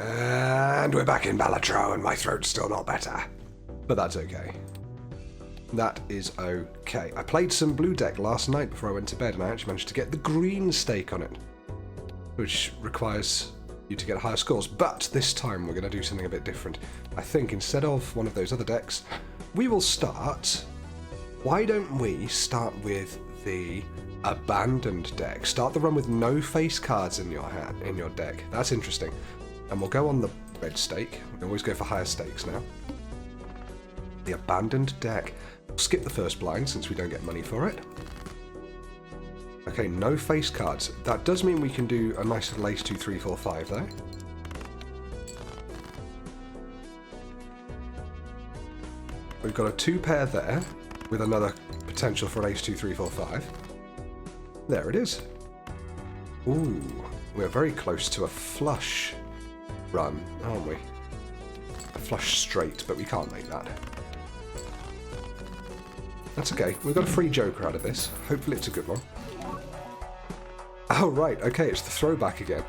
And we're back in Balatro, and my throat's still not better. But that's okay. That is okay. I played some blue deck last night before I went to bed, and I actually managed to get the green stake on it, which requires you to get higher scores. But this time we're going to do something a bit different. I think instead of one of those other decks, we will start... Why don't we start with the abandoned deck? Start the run with no face cards in your hand, in your deck. That's interesting. And we'll go on the red stake. We always go for higher stakes now. The abandoned deck. We'll skip the first blind since we don't get money for it. Okay, no face cards. That does mean we can do a nice little ace 2, 3, 4, 5 though. We've got a 2 pair there with another potential for an ace 2, 3, 4, 5. There it is. Ooh, we're very close to a flush run, aren't we? A flush straight, but we can't make that. That's okay. We've got a free joker out of this. Hopefully it's a good one. Oh, right. Okay, it's the throwback again.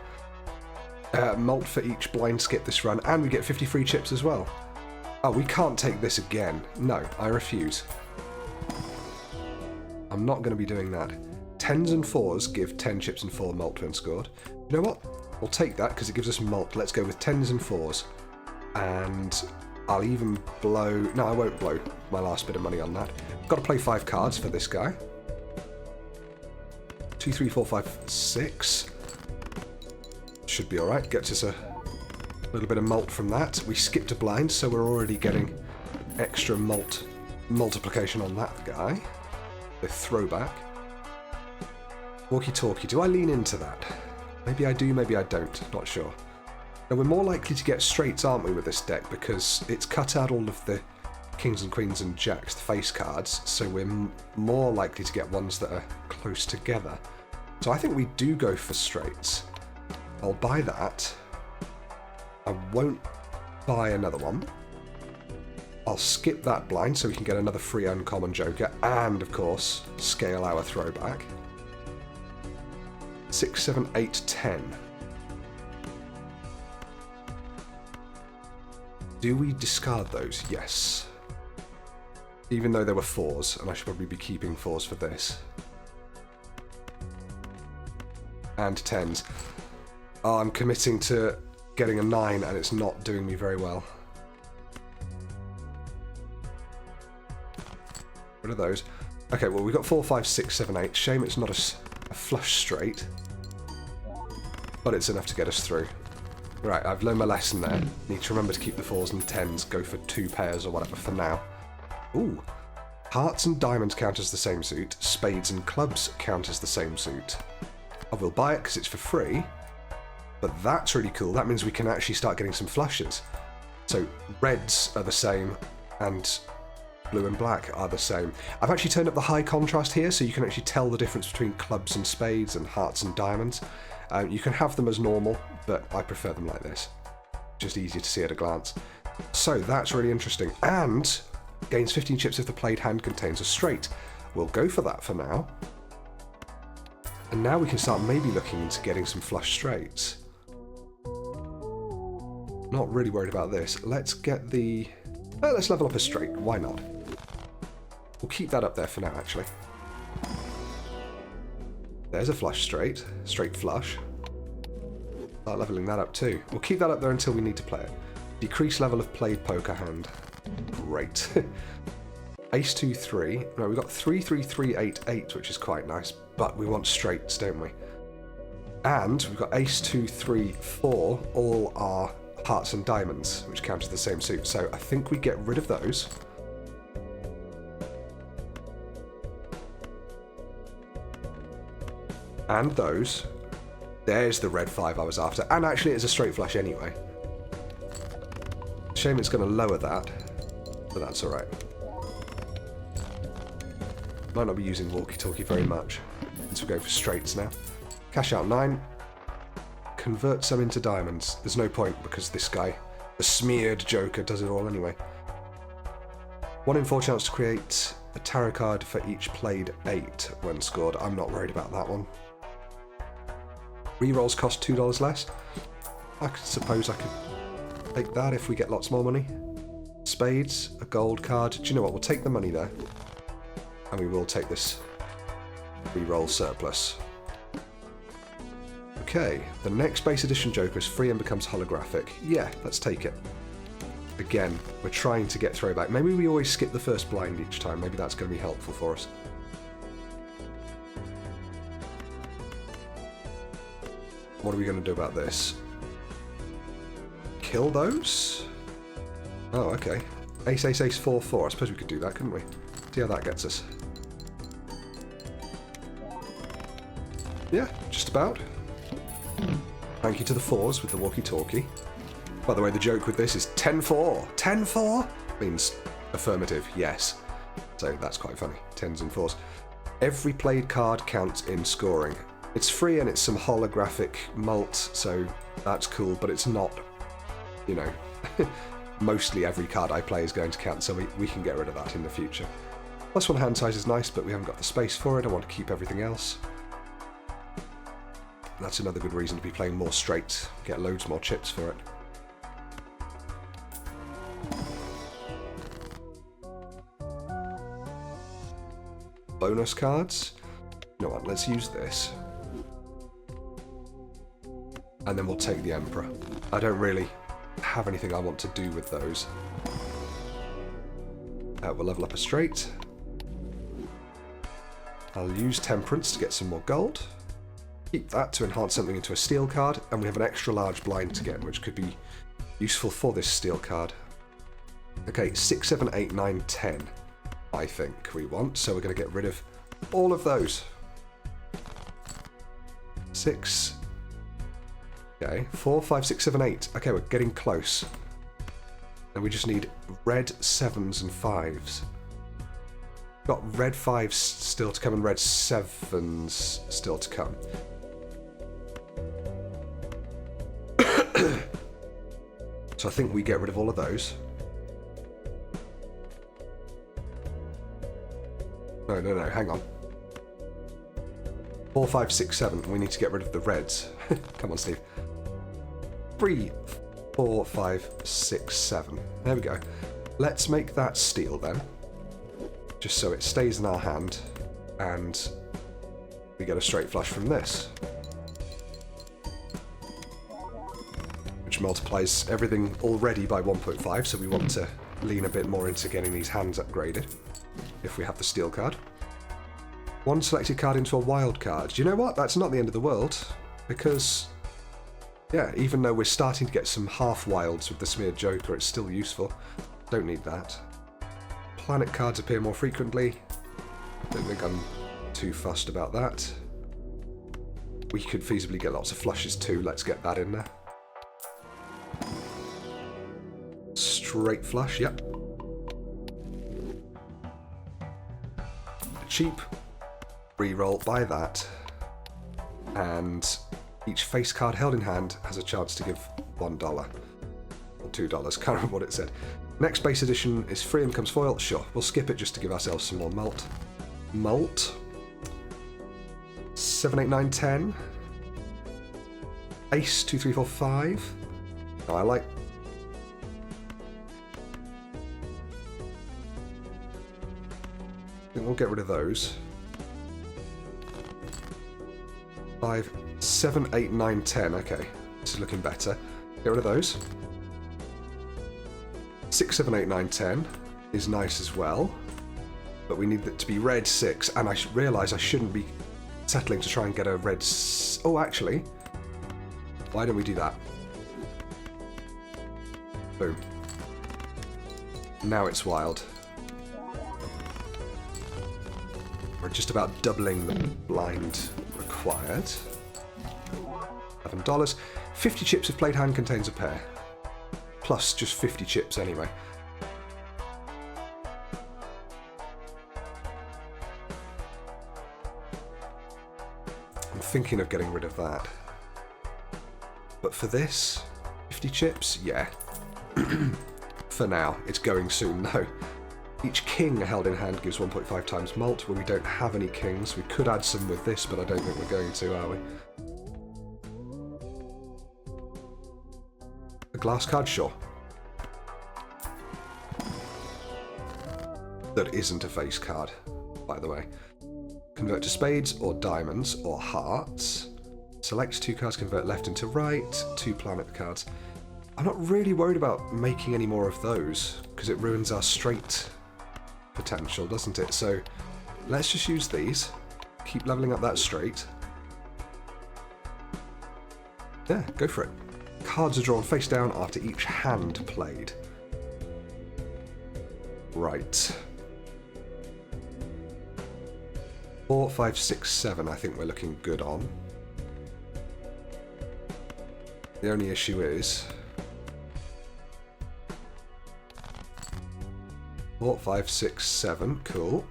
Malt for each blind skip this run, and we get 50 free chips as well. Oh, we can't take this again. No, I refuse. I'm not going to be doing that. 10s and 4s give 10 chips and 4 malt when scored. You know what? We'll take that because it gives us malt. Let's go with 10s and 4s. And I'll even blow... No, I won't blow my last bit of money on that. I've got to play 5 cards for this guy. 2, 3, 4, 5, 6. Should be alright. Gets us a little bit of malt from that. We skipped a blind, so we're already getting extra malt multiplication on that guy. The throwback. Walkie-talkie. Do I lean into that? Maybe I do, maybe I don't. Not sure. Now, we're more likely to get straights, aren't we, with this deck, because it's cut out all of the kings and queens and jacks, the face cards, so we're more likely to get ones that are close together. So I think we do go for straights. I'll buy that. I won't buy another one. I'll skip that blind so we can get another free uncommon joker, and, of course, scale our throwback. 6, 7, 8, 10. Do we discard those? Yes. Even though there were 4s, and I should probably be keeping 4s for this. And 10s. Oh, I'm committing to getting a 9, and it's not doing me very well. What are those? Okay, well, we've got 4, 5, 6, 7, 8. Shame it's not a flush straight. But it's enough to get us through. Right, I've learned my lesson there. Need to remember to keep the 4s and 10s, go for 2 pairs or whatever for now. Ooh. Hearts and diamonds count as the same suit. Spades and clubs count as the same suit. I will buy it because it's for free. But that's really cool. That means we can actually start getting some flushes. So reds are the same and blue and black are the same. I've actually turned up the high contrast here so you can actually tell the difference between clubs and spades and hearts and diamonds. You can have them as normal, but I prefer them like this. Just easier to see at a glance. So that's really interesting. And gains 15 chips if the played hand contains a straight. We'll go for that for now. And now we can start maybe looking into getting some flush straights. Not really worried about this. Let's get the... let's level up a straight. Why not? We'll keep that up there for now, actually. There's a flush straight. Straight flush. Start leveling that up too. We'll keep that up there until we need to play it. Decrease level of played poker hand. Great. Ace 2, 3. No, we've got 3, 3, 3, 8, 8, which is quite nice. But we want straights, don't we? And we've got Ace 2, 3, 4. All are hearts and diamonds, which count as the same suit. So I think we get rid of those. And those. There's the red 5 I was after. And actually it's a straight flush anyway. Shame it's going to lower that. But that's alright. Might not be using walkie-talkie very much. Since we're going for straights now. Cash out 9. Convert some into diamonds. There's no point because this guy, the smeared joker, does it all anyway. 1 in 4 chance to create a tarot card for each played 8 when scored. I'm not worried about that one. Rerolls cost $2 less. I suppose I could take that if we get lots more money. Spades, a gold card. Do you know what? We'll take the money there. And we will take this reroll surplus. Okay, the next base edition Joker is free and becomes holographic. Yeah, let's take it. Again, we're trying to get throwback. Maybe we always skip the first blind each time. Maybe that's going to be helpful for us. What are we going to do about this? Kill those? Oh, okay. Ace, ace, ace, 4, 4. I suppose we could do that, couldn't we? See how that gets us. Yeah, just about. Thank you to the 4s with the walkie-talkie. By the way, the joke with this is 10-4. 10-4 means affirmative, yes. So that's quite funny. 10s and 4s. Every played card counts in scoring. It's free and it's some holographic mult, so that's cool, but it's not, you know, mostly every card I play is going to count, so we can get rid of that in the future. +1 hand size is nice, but we haven't got the space for it. I want to keep everything else. That's another good reason to be playing more straight, get loads more chips for it. Bonus cards. You know what, let's use this. And then we'll take the Emperor. I don't really have anything I want to do with those. We'll level up a straight. I'll use Temperance to get some more gold. Keep that to enhance something into a steel card, and we have an extra large blind to get, which could be useful for this steel card. Okay, 6, 7, 8, 9, 10, I think we want, so we're going to get rid of all of those. 6, okay, 4, 5, 6, 7, 8. Okay, we're getting close. And we just need red 7s and 5s. Got red 5s still to come and red 7s still to come. So I think we get rid of all of those. No, hang on. 4, 5, 6, 7. We need to get rid of the reds. Come on, Steve. 3, 4, 5, 6, 7. There we go. Let's make that steel then. Just so it stays in our hand, and we get a straight flush from this. Which multiplies everything already by 1.5, so we want to lean a bit more into getting these hands upgraded, if we have the steel card. One selected card into a wild card. Do you know what? That's not the end of the world, because, yeah, even though we're starting to get some half wilds with the smeared Joker, it's still useful. Don't need that. Planet cards appear more frequently. Don't think I'm too fussed about that. We could feasibly get lots of flushes too. Let's get that in there. Straight flush, yep. Cheap. Reroll, buy that. And each face card held in hand has a chance to give $1 or $2. Can't remember what it said. Next base edition is free and becomes foil. Sure, we'll skip it just to give ourselves some more mult. Mult. 7, 8, 9, 10. Ace, 2, 3, 4, 5. Oh, I like. I think we'll get rid of those. 5, 7, 8, 9, 10. Okay, this is looking better. Get rid of those. 6, 7, 8, 9, 10 is nice as well, but we need it to be red 6, and I realise I shouldn't be settling to try and get a red oh, actually, why don't we do that? Boom. Now it's wild. We're just about doubling the blind required. $11. 50 chips if played hand contains a pair. Plus just 50 chips anyway. I'm thinking of getting rid of that. But for this, 50 chips? Yeah. For now. It's going soon, though. Each king held in hand gives 1.5 times mult. Well, we don't have any kings. We could add some with this, but I don't think we're going to, are we? glass card? Sure. That isn't a face card, by the way. Convert to spades or diamonds or hearts. Select 2 cards, convert left into right. 2 planet cards. I'm not really worried about making any more of those, because it ruins our straight potential, doesn't it? So let's just use these. Keep leveling up that straight. Yeah, go for it. Cards are drawn face down after each hand played. Right. 4, 5, 6, 7 I think we're looking good on. The only issue is 4, 5, 6, 7, cool.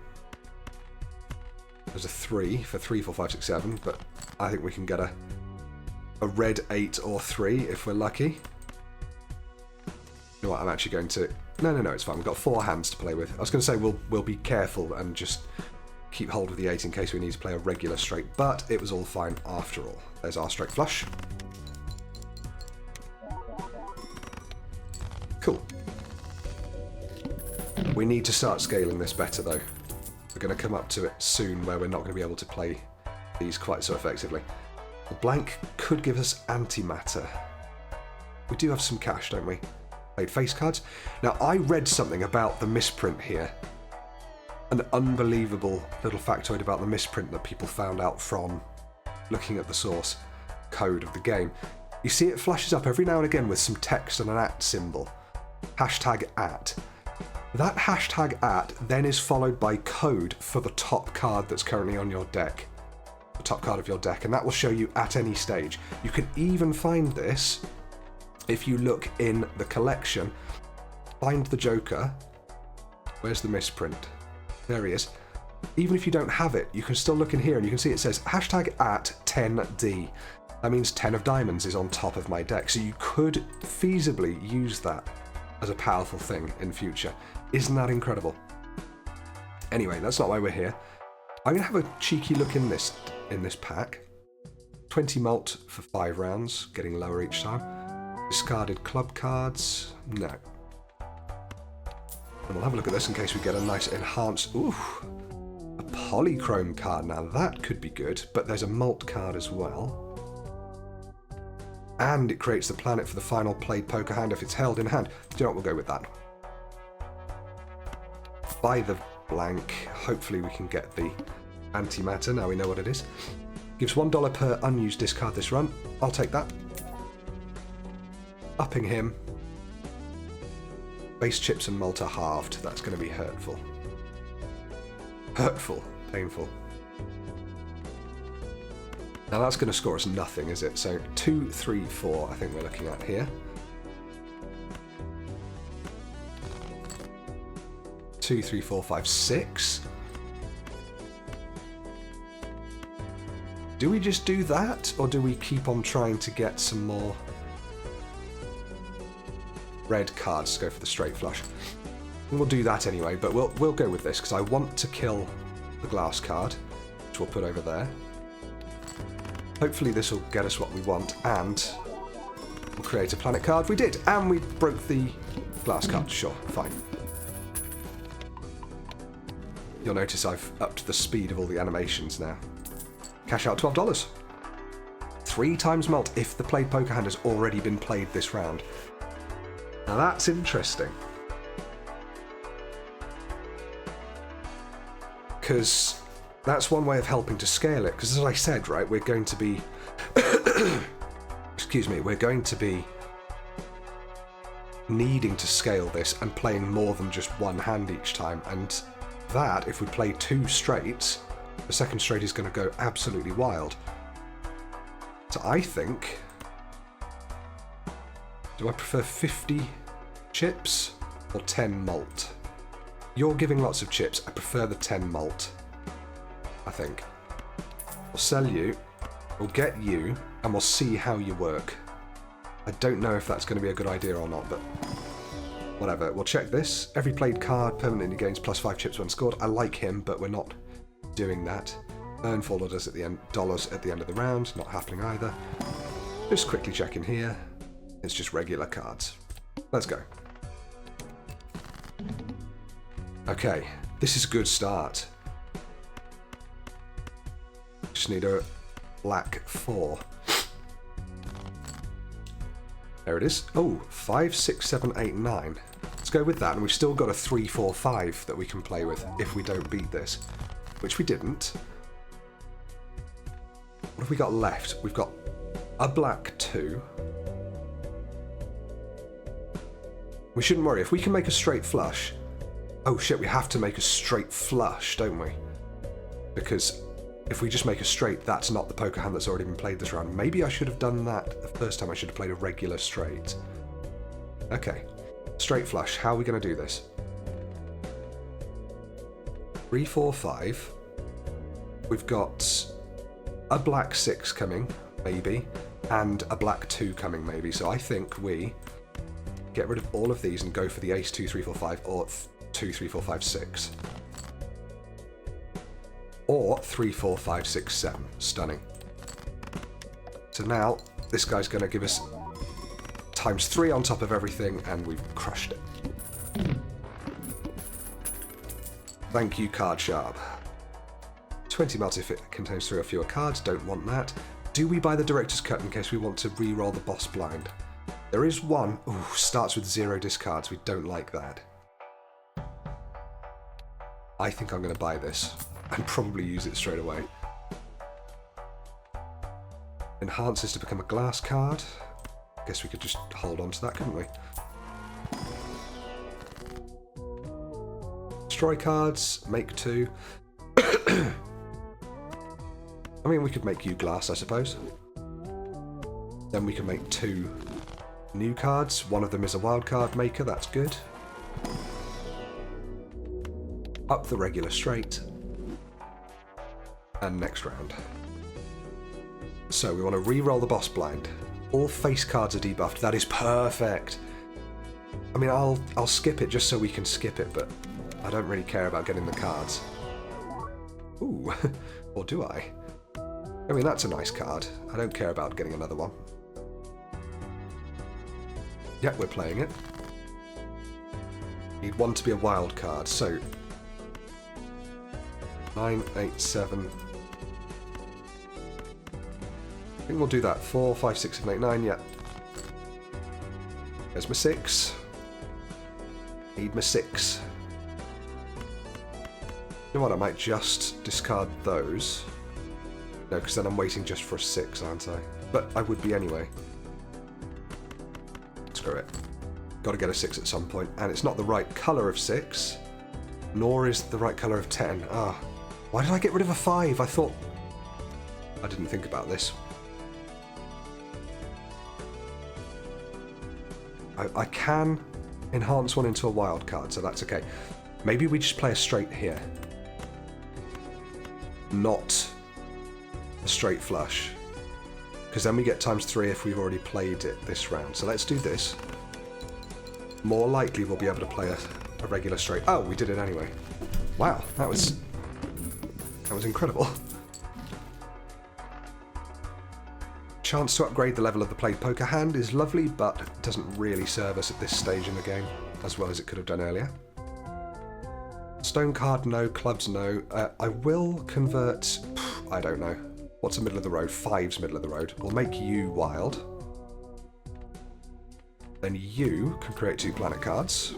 There's a 3 for 3, 4, 5, 6, 7, but I think we can get a red 8 or 3 if we're lucky. You know what, I'm actually going to... No, it's fine. We've got 4 hands to play with. I was going to say we'll be careful and just keep hold of the 8 in case we need to play a regular straight, but it was all fine after all. There's our straight flush. Cool. We need to start scaling this better though. We're going to come up to it soon where we're not going to be able to play these quite so effectively. The blank could give us antimatter. We do have some cash, don't we? Played face cards. Now, I read something about the misprint here. An unbelievable little factoid about the misprint that people found out from looking at the source code of the game. You see it flashes up every now and again with some text and an @ symbol. Hashtag @. That hashtag @ then is followed by code for the top card that's currently on your deck. The top card of your deck, and that will show you at any stage. You can even find this if you look in the collection. Find the Joker. Where's the misprint? There he is. Even if you don't have it, you can still look in here and you can see it says hashtag @10D. That means 10 of diamonds is on top of my deck. So you could feasibly use that as a powerful thing in future. Isn't that incredible? Anyway, that's not why we're here. I'm going to have a cheeky look in this pack. 20 malt for 5 rounds, getting lower each time. Discarded club cards. No. And we'll have a look at this in case we get a nice enhanced... Ooh, a polychrome card. Now that could be good, but there's a malt card as well. And it creates the planet for the final played poker hand if it's held in hand. Do you know what, we'll go with that. Buy the blank. Hopefully we can get the antimatter, now we know what it is. Gives $1 per unused discard this run. I'll take that. Upping him. Base chips and malt are halved. That's going to be hurtful. Hurtful. Painful. Now that's going to score us nothing, is it? So 2, 3, 4 I think we're looking at here. 2, 3, 4, 5, 6. Do we just do that, or do we keep on trying to get some more red cards to go for the straight flush? And we'll do that anyway, but we'll go with this because I want to kill the glass card, which we'll put over there. Hopefully this will get us what we want, and we'll create a planet card. We did, and we broke the glass card. Sure, fine. You'll notice I've upped the speed of all the animations now. Cash out $12. 3 times malt if the played poker hand has already been played this round. Now that's interesting. Because that's one way of helping to scale it. Because as I said, right, we're going to be... excuse me, we're going to be needing to scale this and playing more than just one hand each time. And that, if we play 2 straights, the second straight is going to go absolutely wild. So I think... Do I prefer 50 chips or 10 malt? You're giving lots of chips. I prefer the 10 malt, I think. We'll sell you, we'll get you, and we'll see how you work. I don't know if that's going to be a good idea or not, but whatever. We'll check this. Every played card permanently gains +5 chips when scored. I like him, but we're not doing that. Earn $4 at the end, dollars at the end of the round. Not happening either. Just quickly check in here. It's just regular cards. Let's go. Okay, this is a good start. Just need a black 4. There it is. Oh, 5, 6, 7, 8, 9. Let's go with that, and we've still got a 3, 4, 5 that we can play with if we don't beat this, which we didn't. What have we got left? We've got a black 2. We shouldn't worry. If we can make a straight flush... Oh shit, we have to make a straight flush, don't we? Because if we just make a straight, that's not the poker hand that's already been played this round. Maybe I should have done that the first time. I should have played a regular straight. Okay. Straight flush. How are we going to do this? 3, 4, 5. We've got a black 6 coming, maybe, and a black 2 coming, maybe. So I think we get rid of all of these and go for the ace 2, 3, 4, 5, or 2, 3, 4, 5, 6. Or 3, 4, 5, 6, 7. Stunning. So now this guy's going to give us times 3 on top of everything, and we've crushed it. Thank you, Card Sharp. 20 melt if it contains 3 or fewer cards. Don't want that. Do we buy the Director's Cut in case we want to re-roll the boss blind? There is one. Ooh, starts with 0 discards. We don't like that. I think I'm going to buy this and probably use it straight away. Enhances to become a glass card. I guess we could just hold on to that, couldn't we? Destroy cards, make 2. I mean, we could make you glass, I suppose. Then we can make 2 new cards. One of them is a wild card maker, that's good. Up the regular straight. And next round. So we want to re-roll the boss blind. All face cards are debuffed. That is perfect. I mean, I'll skip it just so we can skip it, but I don't really care about getting the cards. Ooh, or do I? I mean, that's a nice card. I don't care about getting another one. Yep, we're playing it. Need one to be a wild card, so 9, 8, 7. I think we'll do that. 4, 5, 6, 7, 8, 9, yeah. There's my 6. Need my 6. You know what, I might just discard those. No, because then I'm waiting just for a 6, aren't I? But I would be anyway. Screw it. Got to get a 6 at some point, and it's not the right colour of 6, nor is the right colour of 10. Ah, why did I get rid of a 5? I thought... I didn't think about this. I can enhance one into a wild card, so that's okay. Maybe we just play a straight here. Not a straight flush. Because then we get times 3 if we've already played it this round. So let's do this. More likely we'll be able to play a regular straight. Oh, we did it anyway. Wow, that was incredible. Chance to upgrade the level of the played poker hand is lovely, but doesn't really serve us at this stage in the game as well as it could have done earlier. Stone card, no. Clubs, no. I will convert... I don't know. What's the middle of the road? 5's middle of the road. We'll make you wild. Then you can create 2 planet cards.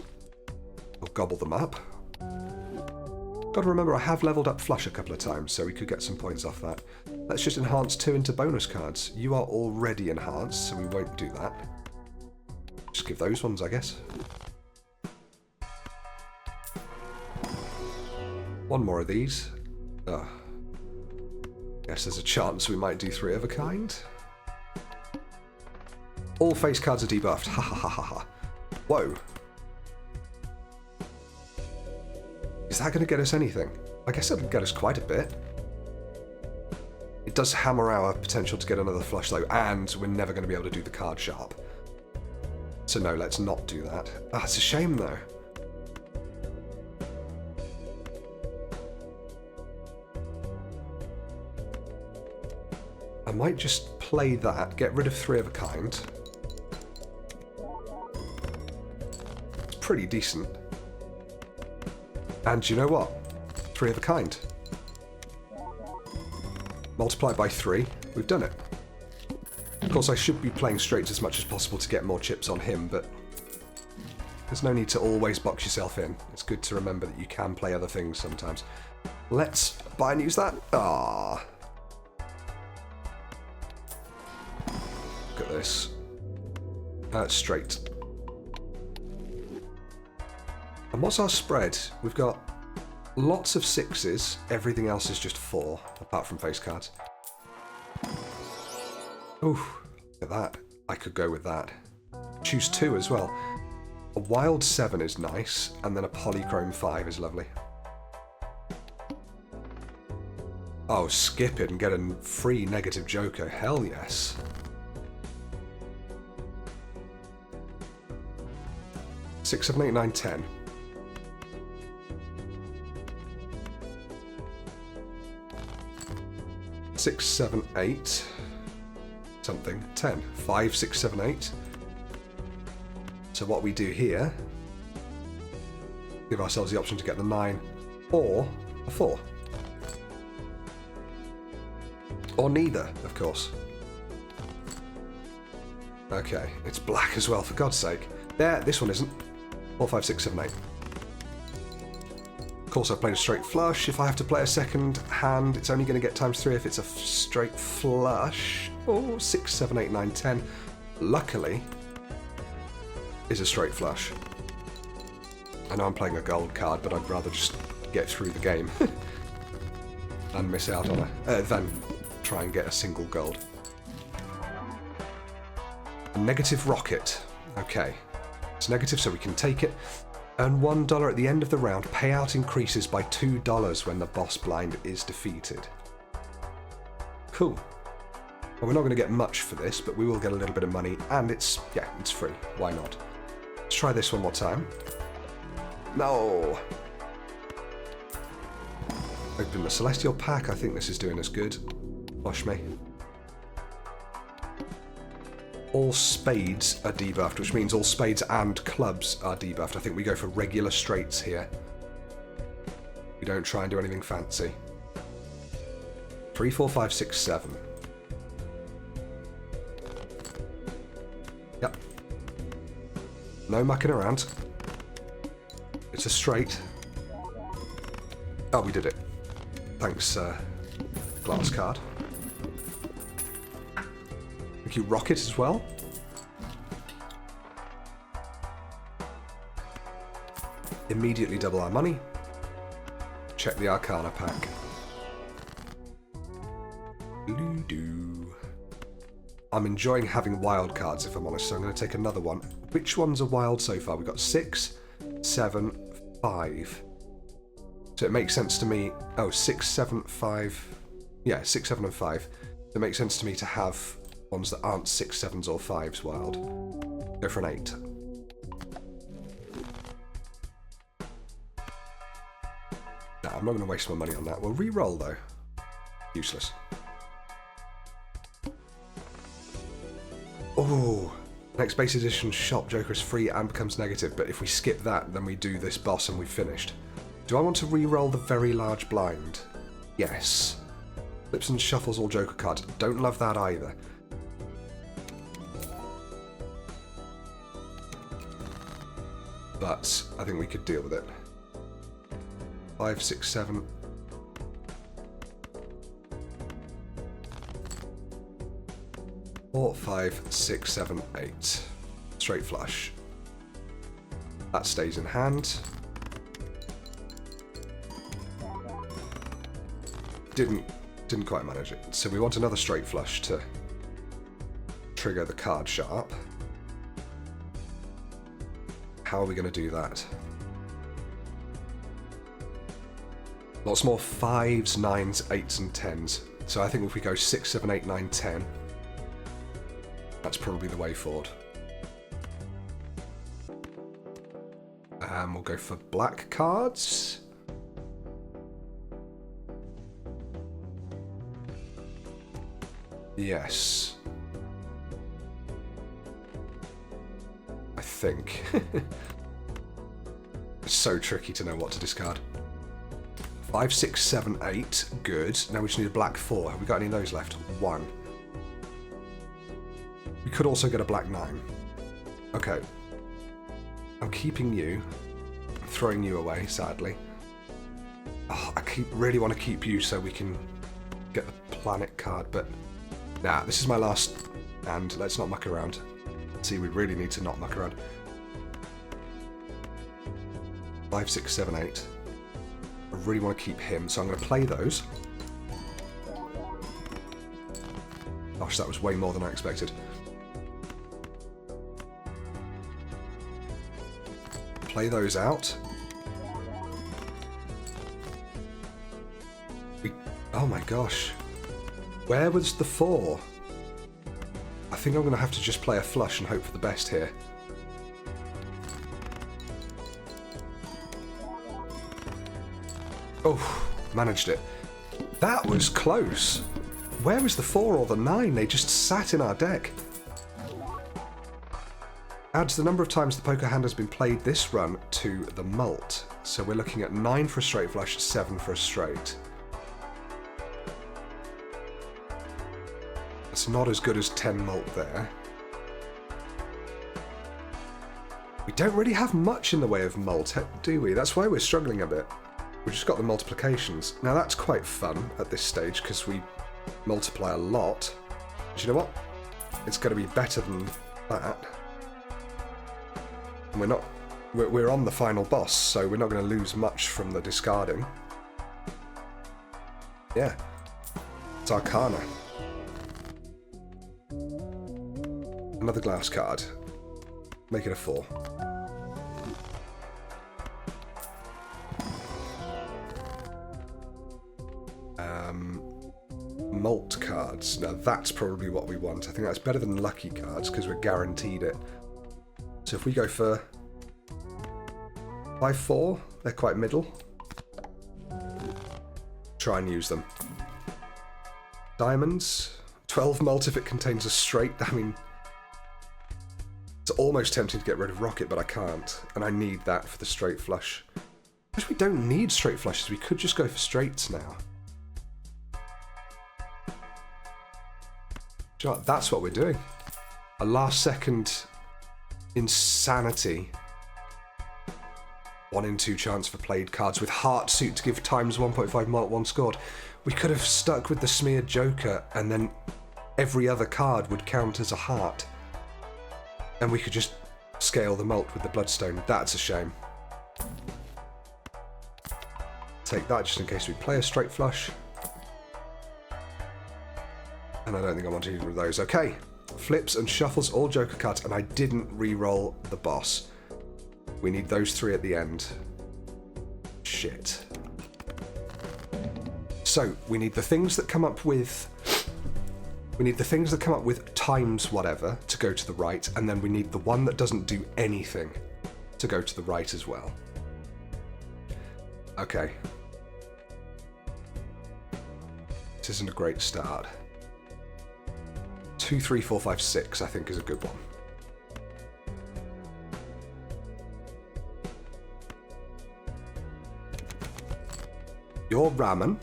We'll gobble them up. Got to remember, I have leveled up flush a couple of times, so we could get some points off that. Let's just enhance 2 into bonus cards. You are already enhanced, so we won't do that. Just give those ones, I guess. One more of these. Guess there's a chance we might do 3 of a kind. All face cards are debuffed. Ha ha ha ha ha. Whoa. Is that going to get us anything? I guess it'll get us quite a bit. It does hammer our potential to get another flush though, and we're never going to be able to do the card sharp. So no, let's not do that. Ah, it's a shame though. I might just play that, get rid of 3 of a kind. pretty decent. And you know what? 3 of a kind. Multiplied by 3, we've done it. Of course, I should be playing straights as much as possible to get more chips on him, but there's no need to always box yourself in. It's good to remember that you can play other things sometimes. Let's buy and use that. Ah. Look at this. Straight. And what's our spread? We've got lots of 6s. Everything else is just 4, apart from face cards. Ooh, look at that. I could go with that. Choose 2 as well. A wild 7 is nice, and then a polychrome 5 is lovely. Oh, skip it and get a free negative joker. Hell yes. Six, 7, 8, 9, 10. Six, 7, 8. Something. 10. 5, 6, 7, 8. So what we do here, give ourselves the option to get the 9 or a 4. Or neither, of course. Okay, it's black as well, for God's sake. There, this one isn't. 4, 5, 6, 7, 8. Of course, I've played a straight flush. If I have to play a second hand, it's only going to get ×3 if it's a straight flush. Oh, 6, 7, 8, 9, 10. Luckily, is a straight flush. I know I'm playing a gold card, but I'd rather just get through the game and miss out on than try and get a single gold. A negative rocket. Okay. It's negative, so we can take it. Earn $1 at the end of the round. Payout increases by $2 when the boss blind is defeated. Cool. Well, we're not going to get much for this, but we will get a little bit of money, and it's free. Why not? Let's try this one more time. No! Open the Celestial Pack. I think this is doing us good. Wash me. All spades are debuffed, which means all spades and clubs are debuffed. I think we go for regular straights here. We don't try and do anything fancy. 3, 4, 5, 6, 7. Yep. No mucking around. It's a straight. Oh, we did it. Thanks, glass card. Thank you, rocket as well. Immediately double our money. Check the Arcana pack. I'm enjoying having wild cards, if I'm honest, so I'm going to take another one. Which ones are wild so far? We've got 6, 7, 5. So it makes sense to me... Oh, 6, 7, 5... Yeah, 6, 7 and 5. It makes sense to me to have ones that aren't 6, 7s or 5s wild. Go for an 8. No, I'm not going to waste my money on that. We'll re-roll, though. Useless. Oh, next base edition shop Joker is free and becomes negative, but if we skip that, then we do this boss and we've finished. Do I want to re-roll the very large blind? Yes. Flips and shuffles all Joker cards. Don't love that either. But I think we could deal with it. 5, 6, 7. Four, 5, 6, 7, 8. Straight flush. That stays in hand. Didn't quite manage it. So we want another straight flush to trigger the card sharp. How are we going to do that? Lots more 5s, 9s, 8s and 10s. So I think if we go 6, 7, 8, 9, 10, that's probably the way forward. We'll go for black cards. Yes. I think. It's so tricky to know what to discard. 5, 6, 7, 8. Good. Now we just need a black 4. Have we got any of those left? 1. We could also get a black 9. Okay. I'm keeping you. I'm throwing you away, sadly. Oh, really want to keep you so we can get the planet card, but nah, this is my last hand. Let's not muck around. See, we really need to not muck around. 5, 6, 7, 8. I really want to keep him, so I'm going to play those. Gosh, that was way more than I expected. Play those out. Oh my gosh. Where was the 4? I think I'm going to have to just play a flush and hope for the best here. Oh, managed it. That was close. Where was the 4 or the 9? They just sat in our deck. Adds the number of times the poker hand has been played this run to the mult. So we're looking at 9 for a straight flush, 7 for a straight. It's not as good as 10 mult there. We don't really have much in the way of mult, do we? That's why we're struggling a bit. We've just got the multiplications. Now that's quite fun at this stage because we multiply a lot. But you know what? It's going to be better than that. And we're on the final boss, so we're not going to lose much from the discarding. Yeah. It's Arcana. Another glass card. Make it a 4. Mult cards. Now that's probably what we want. I think that's better than lucky cards because we're guaranteed it. So if we go for 5, 4, they're quite middle. Try and use them. Diamonds. 12 mult if it contains a straight. I mean, it's almost tempting to get rid of Rocket, but I can't. And I need that for the straight flush. Because we don't need straight flushes. We could just go for straights now. Do you know what? That's what we're doing. A last second insanity. 1 in 2 chance for played cards with heart suit to give times 1.5 mult 1 scored. We could have stuck with the smeared joker and then every other card would count as a heart. And we could just scale the mult with the bloodstone. That's a shame. Take that just in case we play a straight flush. And I don't think I want either of those. Okay. Flips and shuffles all joker cards, and I didn't re-roll the boss. We need those 3 at the end. Shit. So, we need the things that come up with... We need the things that come up with times whatever to go to the right, and then we need the one that doesn't do anything to go to the right as well. Okay. This isn't a great start. 2, 3, 4, 5, 6 I think is a good one. You're ramen.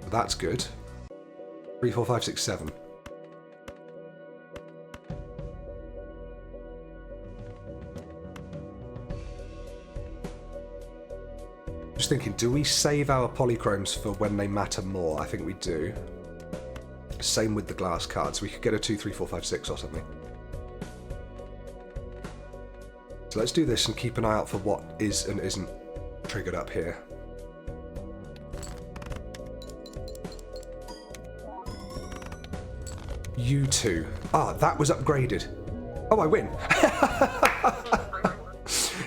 That's good. 3, 4, 5, 6, 7. Just thinking, do we save our polychromes for when they matter more? I think we do. Same with the glass cards. We could get a 2, 3, 4, 5, 6 or something. So let's do this and keep an eye out for what is and isn't triggered up here. You 2. Ah, that was upgraded. Oh, I win.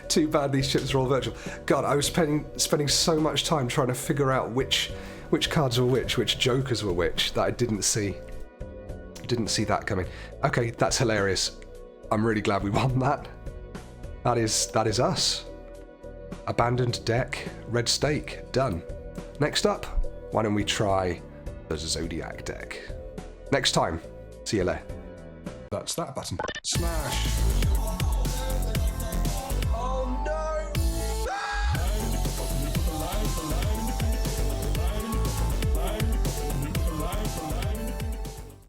Too bad these chips are all virtual. God, I was spending so much time trying to figure out which cards were which jokers were which, that I didn't see that coming. Okay, that's hilarious. I'm really glad we won that. That is us. Abandoned deck, red stake, done. Next up, why don't we try the Zodiac deck? Next time, see you later. That's that button. Smash!